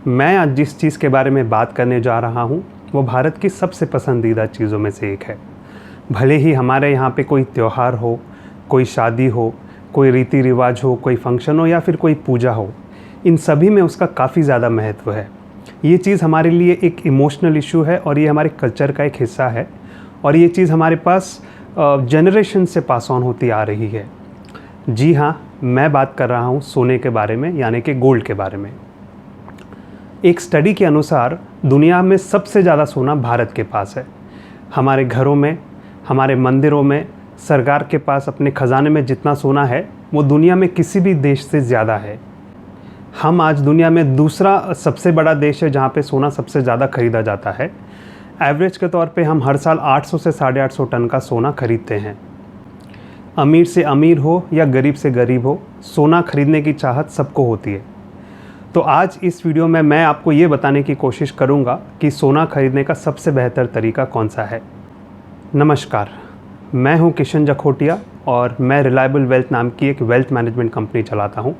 मैं आज जिस चीज़ के बारे में बात करने जा रहा हूँ वो भारत की सबसे पसंदीदा चीज़ों में से एक है। भले ही हमारे यहाँ पे कोई त्यौहार हो, कोई शादी हो, कोई रीति रिवाज हो, कोई फंक्शन हो या फिर कोई पूजा हो, इन सभी में उसका काफ़ी ज़्यादा महत्व है। ये चीज़ हमारे लिए एक इमोशनल इशू है और ये हमारे कल्चर का एक हिस्सा है और ये चीज़ हमारे पास जनरेशन से पास ऑन होती आ रही है। जी हाँ, मैं बात कर रहा हूँ सोने के बारे में, यानी कि गोल्ड के बारे में। एक स्टडी के अनुसार दुनिया में सबसे ज़्यादा सोना भारत के पास है। हमारे घरों में, हमारे मंदिरों में, सरकार के पास अपने ख़जाने में जितना सोना है वो दुनिया में किसी भी देश से ज़्यादा है। हम आज दुनिया में दूसरा सबसे बड़ा देश है जहाँ पे सोना सबसे ज़्यादा ख़रीदा जाता है। एवरेज के तौर पे हम हर साल 800 से 850 टन का सोना खरीदते हैं। अमीर से अमीर हो या गरीब से गरीब हो, सोना खरीदने की चाहत सबको होती है। तो आज इस वीडियो में मैं आपको ये बताने की कोशिश करूँगा कि सोना खरीदने का सबसे बेहतर तरीका कौन सा है। नमस्कार, मैं हूँ किशन जखोटिया और मैं रिलायबल वेल्थ नाम की एक वेल्थ मैनेजमेंट कंपनी चलाता हूँ।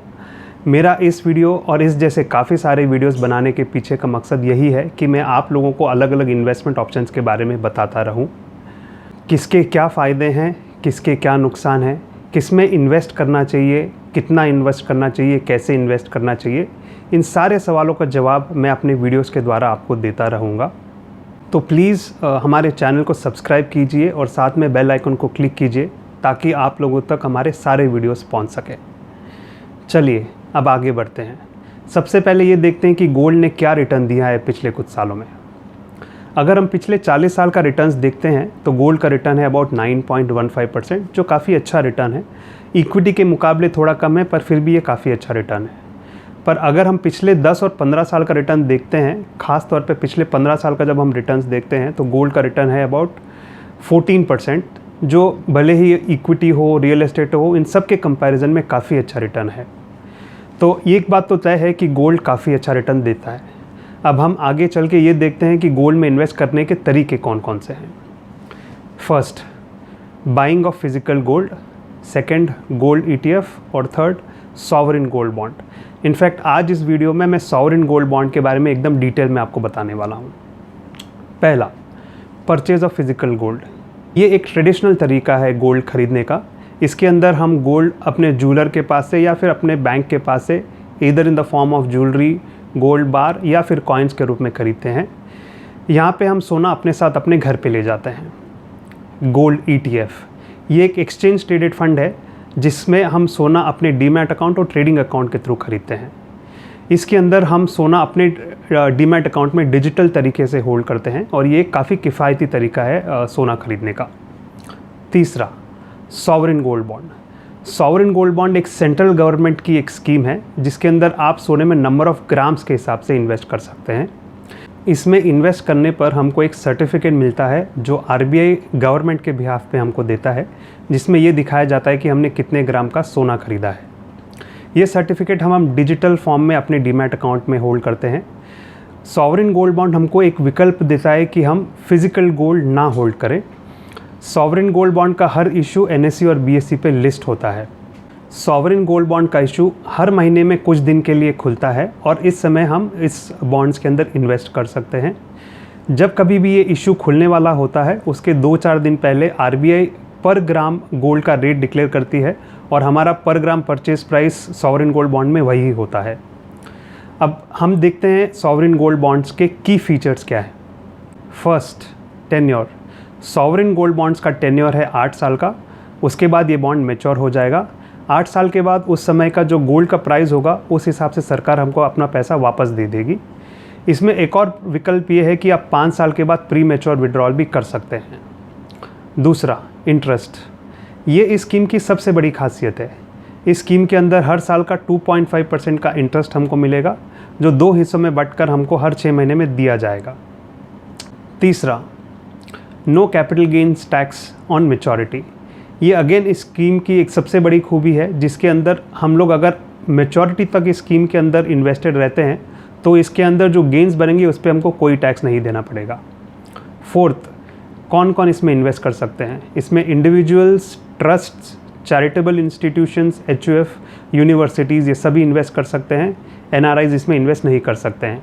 मेरा इस वीडियो और इस जैसे काफ़ी सारे वीडियोस बनाने के पीछे का मकसद यही है कि मैं आप लोगों को अलग अलग इन्वेस्टमेंट ऑप्शंस के बारे में बताता रहूँ। किसके क्या फ़ायदे हैं, किसके क्या नुकसान हैं, किस में इन्वेस्ट करना चाहिए, कितना इन्वेस्ट करना चाहिए, कैसे इन्वेस्ट करना चाहिए, इन सारे सवालों का जवाब मैं अपने वीडियोस के द्वारा आपको देता रहूँगा। तो प्लीज़ हमारे चैनल को सब्सक्राइब कीजिए और साथ में बेल आइकन को क्लिक कीजिए ताकि आप लोगों तक हमारे सारे वीडियोस पहुँच सकें। चलिए अब आगे बढ़ते हैं। सबसे पहले ये देखते हैं कि गोल्ड ने क्या रिटर्न दिया है पिछले कुछ सालों में। अगर हम पिछले 40 साल का रिटर्न्स देखते हैं तो गोल्ड का रिटर्न है अबाउट 9.15%, जो काफ़ी अच्छा रिटर्न है। इक्विटी के मुकाबले थोड़ा कम है पर फिर भी ये काफ़ी अच्छा रिटर्न है। पर अगर हम पिछले 10 और 15 साल का रिटर्न देखते हैं, ख़ास तौर पे पिछले 15 साल का जब हम रिटर्न्स देखते हैं तो गोल्ड का रिटर्न है अबाउट 14%, जो भले ही इक्विटी हो, रियल एस्टेट हो, इन सब के कंपैरिजन में काफ़ी अच्छा रिटर्न है। तो एक बात तो तय है कि गोल्ड काफ़ी अच्छा रिटर्न देता है। अब हम आगे चल के ये देखते हैं कि गोल्ड में इन्वेस्ट करने के तरीके कौन कौन से हैं। First, buying of physical gold. Second, gold ETF। और third, sovereign gold bond. In fact आज इस वीडियो में मैं सॉवरिन गोल्ड बॉन्ड के बारे में एकदम डिटेल में आपको बताने वाला हूँ। पहला, परचेज ऑफ फिजिकल गोल्ड। ये एक ट्रेडिशनल तरीका है गोल्ड खरीदने का। इसके अंदर हम गोल्ड अपने ज्वेलर के पास से या फिर अपने बैंक के पास से either in the form of jewellery, gold बार या फिर कॉइन्स के रूप में खरीदते हैं। यहाँ पे हम सोना अपने साथ अपने घर पे ले जाते हैं। गोल्ड ETF, ये एक एक्सचेंज ट्रेडेड फंड है जिसमें हम सोना अपने डीमैट अकाउंट और ट्रेडिंग अकाउंट के थ्रू खरीदते हैं। इसके अंदर हम सोना अपने डीमैट अकाउंट में डिजिटल तरीके से होल्ड करते हैं और ये काफ़ी किफ़ायती तरीका है सोना खरीदने का। तीसरा, sovereign gold bond. Sovereign gold bond एक सेंट्रल गवर्नमेंट की एक स्कीम है जिसके अंदर आप सोने में नंबर ऑफ़ ग्राम्स के हिसाब से इन्वेस्ट कर सकते हैं। इसमें इन्वेस्ट करने पर हमको एक सर्टिफिकेट मिलता है जो RBI गवर्नमेंट के बिहाफ पे हमको देता है, जिसमें ये दिखाया जाता है कि हमने कितने ग्राम का सोना खरीदा है। ये सर्टिफिकेट हम डिजिटल फॉर्म में अपने डीमैट अकाउंट में होल्ड करते हैं। सॉवरिन गोल्ड बॉन्ड हमको एक विकल्प देता है कि हम फिज़िकल गोल्ड ना होल्ड करें। सॉवरिन गोल्ड बॉन्ड का हर इशू NSE और BSE पे लिस्ट होता है। सॉवरिन गोल्ड बॉन्ड का इशू हर महीने में कुछ दिन के लिए खुलता है और इस समय हम इस बॉन्ड्स के अंदर इन्वेस्ट कर सकते हैं। जब कभी भी ये इशू खुलने वाला होता है उसके 2-4 दिन पहले RBI पर ग्राम गोल्ड का रेट डिक्लेयर करती है और हमारा per gram purchase price sovereign gold bond में वही होता है। अब हम देखते हैं सॉवरिन गोल्ड बॉन्ड्स के की फीचर्स क्या है। First, tenure. Sovereign gold bonds का टेन्योर है 8 साल का। उसके बाद ये बॉन्ड मैच्योर हो जाएगा। 8 साल के बाद उस समय का जो गोल्ड का प्राइस होगा उस हिसाब से सरकार हमको अपना पैसा वापस दे देगी। इसमें एक और विकल्प ये है कि आप 5 साल के बाद प्री मैच्योर विड्रॉल भी कर सकते हैं। दूसरा, इंटरेस्ट। ये इस स्कीम की सबसे बड़ी खासियत है। इस स्कीम के अंदर हर साल का 2.5% का इंटरेस्ट हमको मिलेगा, जो 2 हिस्सों में बंटकर हमको हर 6 महीने में दिया जाएगा। तीसरा, no capital gains tax on maturity. ये अगेन इस स्कीम की एक सबसे बड़ी खूबी है, जिसके अंदर हम लोग अगर मैच्योरिटी तक इस स्कीम के अंदर इन्वेस्टेड रहते हैं तो इसके अंदर जो गेन्स बनेंगे उस पर हमको कोई टैक्स नहीं देना पड़ेगा। फोर्थ, कौन कौन इसमें इन्वेस्ट कर सकते हैं। इसमें individuals, trusts, charitable institutions, HUF, universities, ये सभी इन्वेस्ट कर सकते हैं। NRIs इसमें इन्वेस्ट नहीं कर सकते हैं।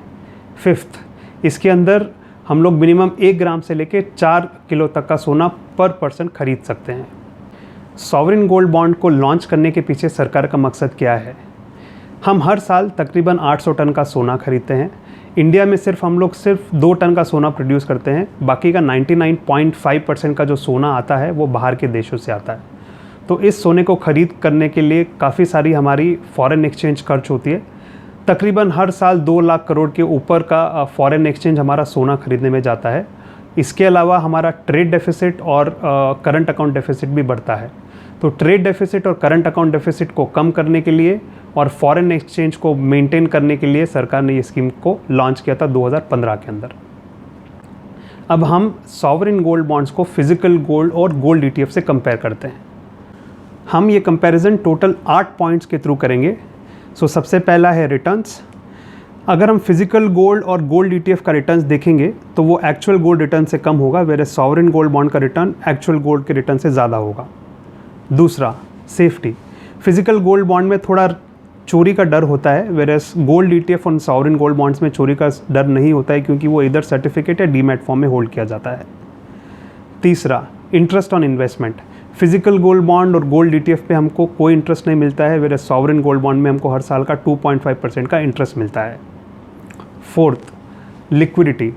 फिफ्थ, इसके अंदर हम लोग मिनिमम 1 ग्राम से लेके 4 किलो तक का सोना पर पर्सन खरीद सकते हैं। सॉवरिन गोल्ड बॉन्ड को लॉन्च करने के पीछे सरकार का मकसद क्या है? हम हर साल तकरीबन 800 टन का सोना खरीदते हैं। इंडिया में हम लोग सिर्फ 2 टन का सोना प्रोड्यूस करते हैं, बाकी का 99.5% का जो सोना आता है वो बाहर के देशों से आता है। तो इस सोने को ख़रीद करने के लिए काफ़ी सारी हमारी फॉरेन एक्सचेंज खर्च होती है। तकरीबन हर साल 2 लाख करोड़ के ऊपर का फॉरेन एक्सचेंज हमारा सोना खरीदने में जाता है। इसके अलावा हमारा ट्रेड डेफिसिट और करंट अकाउंट डेफिसिट भी बढ़ता है। तो ट्रेड डेफिसिट और करंट अकाउंट डेफिसिट को कम करने के लिए और फॉरेन एक्सचेंज को मेंटेन करने के लिए सरकार ने ये स्कीम को लॉन्च किया था 2015 के अंदर। अब हम सॉवरिन गोल्ड बॉन्ड्स को फिजिकल गोल्ड और गोल्ड ETF से कंपेयर करते हैं। हम ये कंपैरिजन टोटल 8 पॉइंट्स के थ्रू करेंगे। सबसे पहला है रिटर्न्स। अगर हम फिजिकल गोल्ड और गोल्ड ETF का रिटर्न्स देखेंगे तो वो एक्चुअल गोल्ड रिटर्न से कम होगा, वेयर सॉवरिन गोल्ड बॉन्ड का रिटर्न एक्चुअल गोल्ड के रिटर्न से ज़्यादा होगा। दूसरा, सेफ्टी। फिजिकल गोल्ड बॉन्ड में थोड़ा चोरी का डर होता है, वेयरएस गोल्ड ETF और सॉवरिन गोल्ड बॉन्ड्स में चोरी का डर नहीं होता है, क्योंकि वो इधर सर्टिफिकेट या डीमैट फॉर्म में होल्ड किया जाता है। तीसरा, interest on investment. Physical gold bond और गोल्ड ETF पे हमको कोई इंटरेस्ट नहीं मिलता है, वेयरएस सॉवरिन गोल्ड बॉन्ड में हमको हर साल का 2.5% का इंटरेस्ट मिलता है। Fourth, liquidity.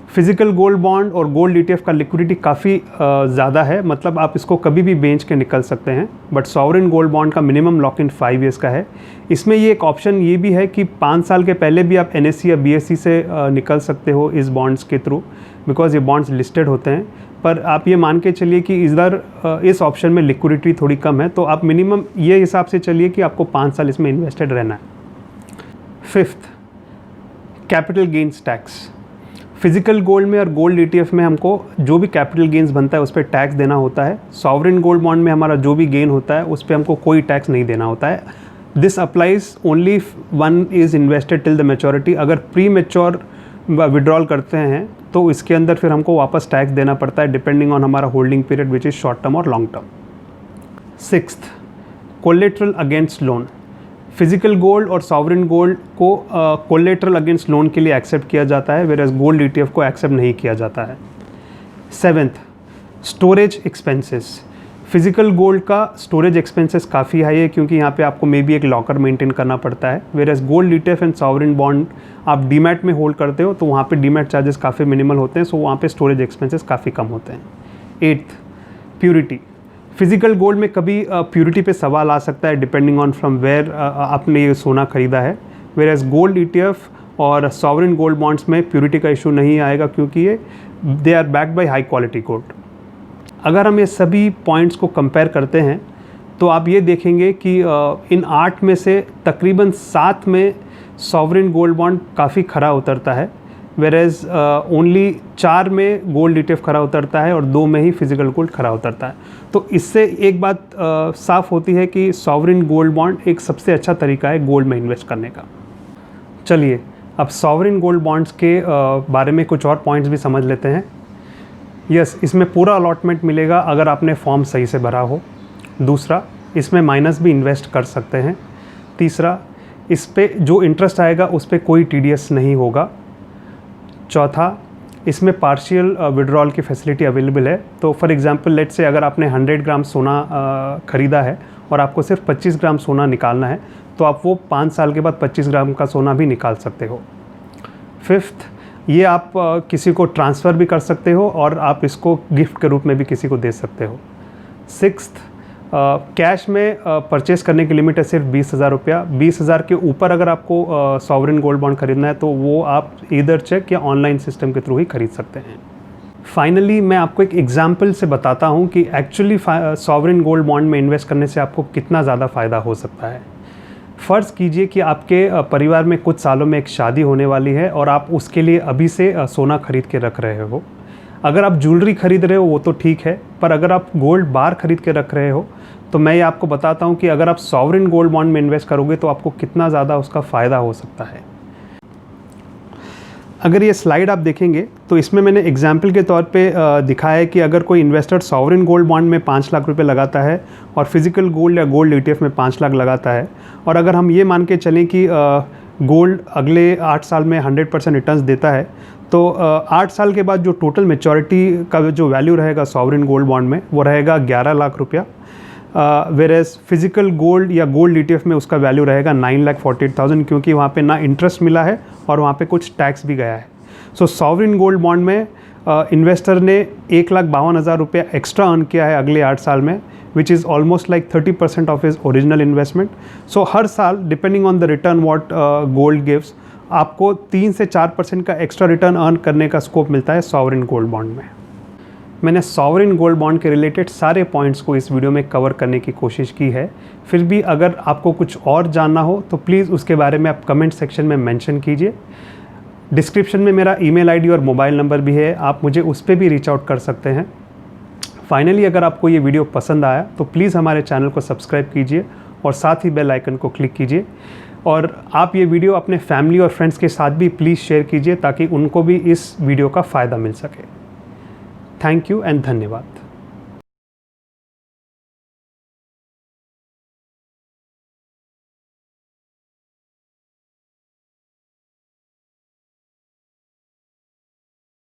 Physical gold bond और गोल्ड ETF का लिक्विडिटी काफ़ी ज़्यादा है, मतलब आप इसको कभी भी बेच के निकल सकते हैं। बट सॉवरिन गोल्ड बॉन्ड का मिनिमम लॉक इन 5 ईयर्स का है। इसमें ये एक ऑप्शन ये भी है कि 5 साल के पहले भी आप NSE या BSE से निकल सकते हो इस बॉन्ड्स के थ्रू, बिकॉज ये बॉन्ड्स लिस्टेड होते हैं। पर आप ये मान के चलिए कि इधर इस ऑप्शन में लिक्विडिटी थोड़ी कम है, तो आप मिनिमम ये हिसाब से चलिए कि आपको 5 साल इसमें इन्वेस्टेड रहना है। Fifth, capital gains tax. Physical gold में और गोल्ड ETF में हमको जो भी कैपिटल गेन्स बनता है उस पर टैक्स देना होता है। सॉवरिन गोल्ड बॉन्ड में हमारा जो भी गेन होता है उस पर हमको कोई टैक्स नहीं देना होता है। This applies only one is invested till the maturity. अगर प्री मैच्योर विड्रॉल करते हैं तो इसके अंदर फिर हमको वापस टैक्स देना पड़ता है, डिपेंडिंग ऑन हमारा holding period which is short term और long term. Sixth, collateral against loan. Physical gold और सॉवरिन गोल्ड को कोलेट्रल अगेंस्ट लोन के लिए एक्सेप्ट किया जाता है, वेयर एज गोल्ड ETF को एक्सेप्ट नहीं किया जाता है। Seventh, storage expenses. Physical gold का स्टोरेज एक्सपेंसेस काफ़ी हाई है, क्योंकि यहाँ पे आपको मे बी एक लॉकर मेंटेन करना पड़ता है, whereas gold ETF and sovereign bond आप डीमैट में होल्ड करते हो तो वहाँ पे डीमैट चार्जेस काफ़ी मिनिमल होते हैं, सो वहाँ पे स्टोरेज एक्सपेंसेस काफ़ी कम होते हैं। Eighth, purity. फिजिकल गोल्ड में कभी प्योरिटी पे सवाल आ सकता है, डिपेंडिंग ऑन फ्रॉम वेयर आपने ये सोना ख़रीदा है, वेयर एज गोल्ड ETF और सॉवरिन गोल्ड बॉन्ड्स में प्योरिटी का इशू नहीं आएगा, क्योंकि ये they are backed by high quality gold. अगर हम ये सभी पॉइंट्स को कंपेयर करते हैं तो आप ये देखेंगे कि इन 8 में से तकरीबन 7 में सॉवरिन गोल्ड बॉन्ड काफ़ी खरा उतरता है, वेयर एज ओनली 4 में गोल्ड ETF खरा उतरता है और 2 में ही फिजिकल गोल्ड खरा उतरता है। तो इससे एक बात साफ़ होती है कि सॉवरिन गोल्ड बॉन्ड एक सबसे अच्छा तरीका है गोल्ड में इन्वेस्ट करने का। चलिए अब सॉवरिन गोल्ड बॉन्ड्स के बारे में कुछ और पॉइंट्स भी समझ लेते हैं। यस, इसमें पूरा अलॉटमेंट मिलेगा अगर आपने फॉर्म सही से भरा हो। दूसरा, इसमें माइनस भी इन्वेस्ट कर सकते हैं। तीसरा, इस पे जो इंटरेस्ट आएगा उस पर कोई TDS नहीं होगा। चौथा, इसमें पार्शियल विड्रॉल की फैसिलिटी अवेलेबल है। तो फॉर एग्जांपल लेट से अगर आपने 100 ग्राम सोना ख़रीदा है और आपको सिर्फ 25 ग्राम सोना निकालना है, तो आप वो 5 साल के बाद 25 ग्राम का सोना भी निकाल सकते हो। फिफ्थ, ये आप किसी को ट्रांसफ़र भी कर सकते हो और आप इसको गिफ्ट के रूप में भी किसी को दे सकते हो। सिक्स्थ, कैश में परचेस करने की लिमिट है सिर्फ 20,000 रुपया। 20,000 के ऊपर अगर आपको सॉवरिन गोल्ड बॉन्ड खरीदना है तो वो आप इधर चेक या ऑनलाइन सिस्टम के थ्रू ही खरीद सकते हैं। फाइनली मैं आपको एक एग्जांपल से बताता हूँ कि एक्चुअली सॉवरिन गोल्ड बॉन्ड में इन्वेस्ट करने से आपको कितना ज़्यादा फ़ायदा हो सकता है। फ़र्ज़ कीजिए कि आपके परिवार में कुछ सालों में एक शादी होने वाली है और आप उसके लिए अभी से सोना खरीद के रख रहे हो। अगर आप ज्वेलरी खरीद रहे हो वो तो ठीक है, पर अगर आप गोल्ड बार खरीद के रख रहे हो तो मैं ये आपको बताता हूँ कि अगर आप सॉवरिन गोल्ड बॉन्ड में इन्वेस्ट करोगे तो आपको कितना ज़्यादा उसका फ़ायदा हो सकता है। अगर ये स्लाइड आप देखेंगे तो इसमें मैंने एग्जाम्पल के तौर पे दिखाया है कि अगर कोई इन्वेस्टर सॉवरिन गोल्ड बॉन्ड में 5 लाख रुपए लगाता है और फिजिकल गोल्ड या गोल्ड ETF में 5 लाख लगाता है, और अगर हम ये मान के चलें कि गोल्ड अगले 8 साल में 100% रिटर्न्स देता है, तो 8 साल के बाद जो टोटल मैच्योरिटी का जो वैल्यू रहेगा सॉवरेन गोल्ड बॉन्ड में वो रहेगा 11 लाख रुपया, वेरेज फिजिकल गोल्ड या गोल्ड ETF में उसका वैल्यू रहेगा 9,48,000, क्योंकि वहाँ पे ना इंटरेस्ट मिला है और वहाँ पे कुछ टैक्स भी गया है। सो सॉवरेन गोल्ड बॉन्ड में इन्वेस्टर ने 1,52,000 रुपया एक्स्ट्रा अर्न किया है अगले 8 साल में, which is almost like 30% of his original investment. So हर साल depending on the return what gold gives, आपको 3 से 4% का एक्स्ट्रा रिटर्न अर्न करने का स्कोप मिलता है सॉवरेन गोल्ड बॉन्ड में। मैंने सॉवरेन गोल्ड बॉन्ड के रिलेटेड सारे पॉइंट्स को इस वीडियो में कवर करने की कोशिश की है। फिर भी अगर आपको कुछ और जानना हो तो प्लीज़ उसके बारे में आप कमेंट सेक्शन में मेंशन कीजिए। डिस्क्रिप्शन में मेरा ईमेल आईडी और मोबाइल नंबर भी है, आप मुझे उस पर भी रीच आउट कर सकते हैं। फाइनली अगर आपको ये वीडियो पसंद आया तो प्लीज़ हमारे चैनल को सब्सक्राइब कीजिए और साथ ही बेल आइकन को क्लिक कीजिए, और आप ये वीडियो अपने फैमिली और फ्रेंड्स के साथ भी प्लीज़ शेयर कीजिए ताकि उनको भी इस वीडियो का फ़ायदा मिल सके। थैंक यू एंड धन्यवाद।